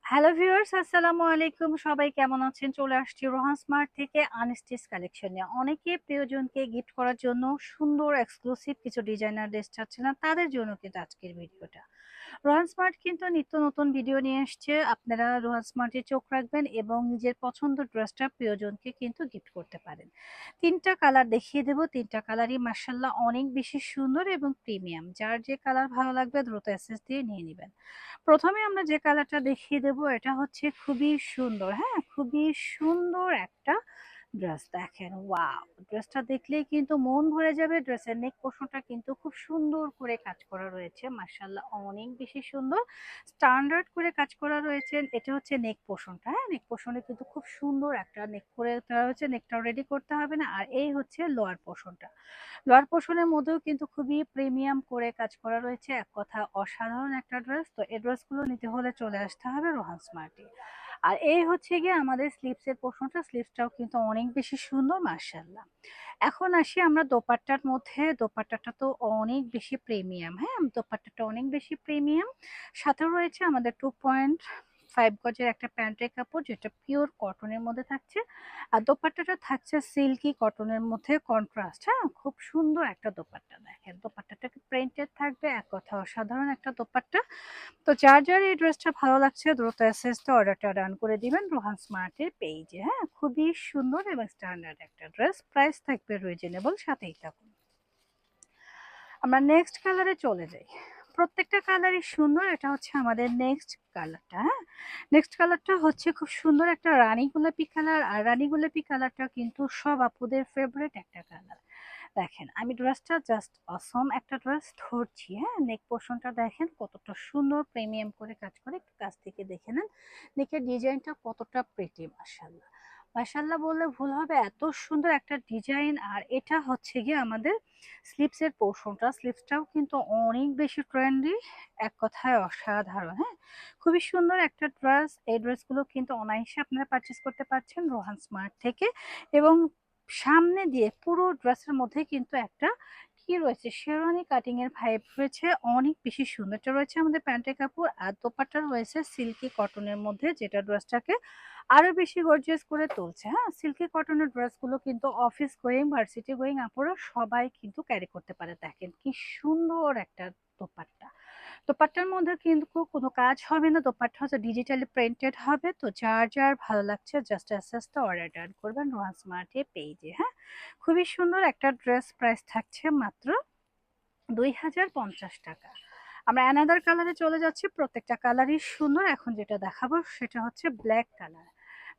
Hello viewers, আসসালামু আলাইকুম। সবাই কেমন আছেন? চলে আসছি রোহান স্মার্ট থেকে আনস্টিচ কালেকশন নিয়ে। অনেকে প্রিয়জনকে গিফট করার জন্য সুন্দর এক্সক্লুসিভ কিছু ডিজাইনার ড্রেস চাচ্ছিলেন, তাদের জন্য কিন্তু আজকের ভিডিওটা। রোহান স্মার্ট কিন্তু নিত্য নতুন ভিডিও নিয়ে আসছে। আপনারা রোহান স্মার্টে চোখ রাখবেন এবং নিজের পছন্দের ড্রেসটা প্রিয়জনকে কিন্তু গিফট করতে পারেন। তিনটা কালার দেখিয়ে দেব। তিনটা কালারই মার্শাল্লাহ অনেক বেশি সুন্দর এবং প্রিমিয়াম। যার যে কালার ভালো লাগবে দ্রুত এসএস দিয়ে নিয়ে নেবেন। প্রথমে আমরা যে কালারটা দেখিয়ে দেব এটা হচ্ছে খুবই সুন্দর, হ্যাঁ, খুবই সুন্দর একটা ড্রেস। দেখেন, ওয়াও, ড্রেসটা দেখলেই কিন্তু মন ভরে যাবে। ড্রেসের নেক পোর্শনটা কিন্তু খুব সুন্দর করে কাজ করা রয়েছে, মাশাআল্লাহ অনেক বেশি সুন্দর। স্ট্যান্ডার্ড করে কাজ করা রয়েছে। এটা হচ্ছে নেক পোর্শনটা, হ্যাঁ, নেক পোর্শনে কিন্তু খুব সুন্দর একটা নেক করে দেওয়া হয়েছে। নেকটাও রেডি করতে হবে না। আর এই হচ্ছে লোয়ার পোর্শনটা। লোয়ার পোর্শনের মধ্যেও কিন্তু খুবই প্রিমিয়াম করে কাজ করা রয়েছে। এক কথা অসাধারণ একটা ড্রেস। তো এই ড্রেসগুলো নিতে হলে চলে আসতে হবে রোহান স্মার্টে। আর এই হচ্ছে গিয়ে আমাদের স্লিপসের পোর্শনটা। স্লিপসটাও কিন্তু অনেক বেশি সুন্দর, মাশাআল্লাহ। এখন আসি আমরা দোপাট্টার মধ্যে। দোপাট্টাটা তো অনেক বেশি প্রিমিয়াম, হ্যাঁ, দোপাট্টাটা অনেক বেশি প্রিমিয়াম। সাথে রয়েছে আমাদের 2.5 গজের একটা প্যান্টের কাপড়, যেটা পিওর কটনের মধ্যে থাকছে। আর দোপাট্টাটা থাকছে সিল্কি কটনের মধ্যে কন্ট্রাস্ট, হ্যাঁ, খুব সুন্দর একটা দোপাট্টা। দেখেন দোপাট্টাটা প্রিন্টেড থাকবে, এক কথা অসাধারণ একটা দোপাট্টা। তো যার যার এই ড্রেসটা ভালো লাগছে দ্রুত এসএসটা অর্ডারটা ডান করে দিবেন রোহান স্মার্টের পেজে। হ্যাঁ, খুবই সুন্দর এবং স্ট্যান্ডার্ড একটা ড্রেস। প্রাইস থাকবে রিজনেবল, সাথেই থাকুন। আমরা নেক্সট কালারে চলে যাই। প্রত্যেকটা কালারই সুন্দর। এটা হচ্ছে আমাদের নেক্সট কালারটা, হ্যাঁ। নেক্সট কালারটা হচ্ছে খুব সুন্দর একটা রানী গোলাপি কালার। আর রানী গোলাপি কালারটা কিন্তু সব আপুদের ফেভারিট একটা কালার। দেখেন আমি ড্রেসটা জাস্ট অসম একটা ড্রেস ধরছি, হ্যাঁ। নেক পোর্শনটা দেখেন কতটা সুন্দর প্রিমিয়াম করে কাজ করে, একটু কাছ থেকে দেখে নেন। নেকের ডিজাইনটা কতটা প্রিটি, মাশাআল্লাহ। মাশাআল্লাহ বললে ভুল হবে, এত সুন্দর একটা ডিজাইন। আর এটা হচ্ছে গিয়ে আমাদের স্লিপসের পোর্শনটা। স্লিপসটাও কিন্তু অনেক বেশি ট্রেন্ডি, এক কথায় অসাধারণ, হ্যাঁ। খুবই সুন্দর একটা ড্রেস। এই ড্রেসগুলো কিন্তু অনায়াসে আপনারা পারচেস করতে পারছেন রোহান স্মার্ট থেকে। এবং সামনে দিয়ে পুরো ড্রেসের মধ্যে কিন্তু একটা কি রয়েছে, শেরওয়ানি কাটিং এর ভাইব রয়েছে, অনেক বেশি সুন্দর। এটা রয়েছে আমাদের প্যান্টের কাপড়। আর দোপাট্টা রয়েছে সিল্কি কটনের মধ্যে, যেটা ড্রেসটাকে আরো বেশি গর্জিয়াস করে তুলছে। হ্যাঁ, সিল্কি কটনের ড্রেসগুলো কিন্তু অফিস গোয়িং, ভার্সিটি গোয়িং আপুরা সবাই কিন্তু ক্যারি করতে পারে। দেখেন কি সুন্দর একটা দোপাট্টা। দোপাট্টার মধ্যে কিন্তু কোনো কাজ হবে না। দোপাট্টা হচ্ছে ডিজিটালি প্রিন্টেড হবে। তো যার যার ভালো লাগছে জাস্ট আস্তে অর্ডার ডান করবেন রোহান স্মার্টের পেজে। হ্যাঁ, খুবই সুন্দর একটা ড্রেস। প্রাইস থাকছে মাত্র 2050 টাকা। আমরা অ্যানাদার কালারে চলে যাচ্ছি। প্রত্যেকটা কালারই সুন্দর। এখন যেটা দেখাবো সেটা হচ্ছে ব্ল্যাক কালার।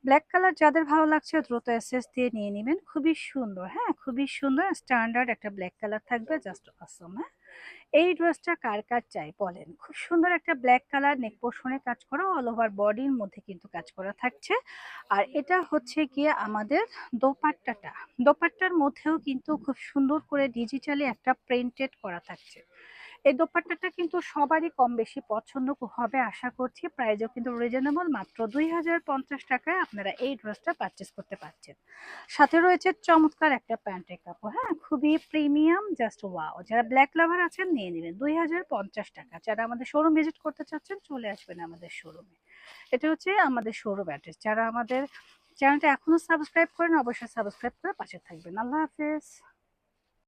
ব্ল্যাক কালার যাদের ভালো লাগছে দ্রুত এসএস দিয়ে নিয়ে নেবেন। খুবই সুন্দর, হ্যাঁ, খুবই সুন্দর স্ট্যান্ডার্ড একটা ব্ল্যাক কালার থাকবে, জাস্ট অসম। হ্যাঁ, এই ড্রেসটা কার কার চাই বলেন। খুব সুন্দর একটা ব্ল্যাক কালার, নেক পোর্শনে কাজ করা, অল ওভার বডির মধ্যে কিন্তু কাজ করা থাকছে। আর এটা হচ্ছে গিয়ে আমাদের দোপাট্টাটা। দোপাট্টার মধ্যেও কিন্তু খুব সুন্দর করে ডিজিটালি একটা প্রিন্টেড করা থাকছে। এই দোপাট্টাটা কিন্তু সবারই কম বেশি পছন্দ হবে আশা করছি। প্রাইসও কিন্তু রিজনেবল, মাত্র 2050 টাকায় আপনারা এই ড্রেসটা পারচেস করতে পারছেন। সাথে রয়েছে চমৎকার একটা প্যান্টের কাপড়, হ্যাঁ, খুবই প্রিমিয়াম, জাস্ট ওয়াও। যারা ব্ল্যাক লাভার আছেন নিয়ে নেবেন 2050 টাকা। যারা আমাদের শোরুম ভিজিট করতে চাচ্ছেন চলে আসবেন আমাদের শোরুমে। এটা হচ্ছে আমাদের শোরুম অ্যাড্রেস। যারা আমাদের চ্যানেলটা এখনো সাবস্ক্রাইব করেন অবশ্যই সাবস্ক্রাইব করে পাশে থাকবেন। আল্লাহ হাফেজ।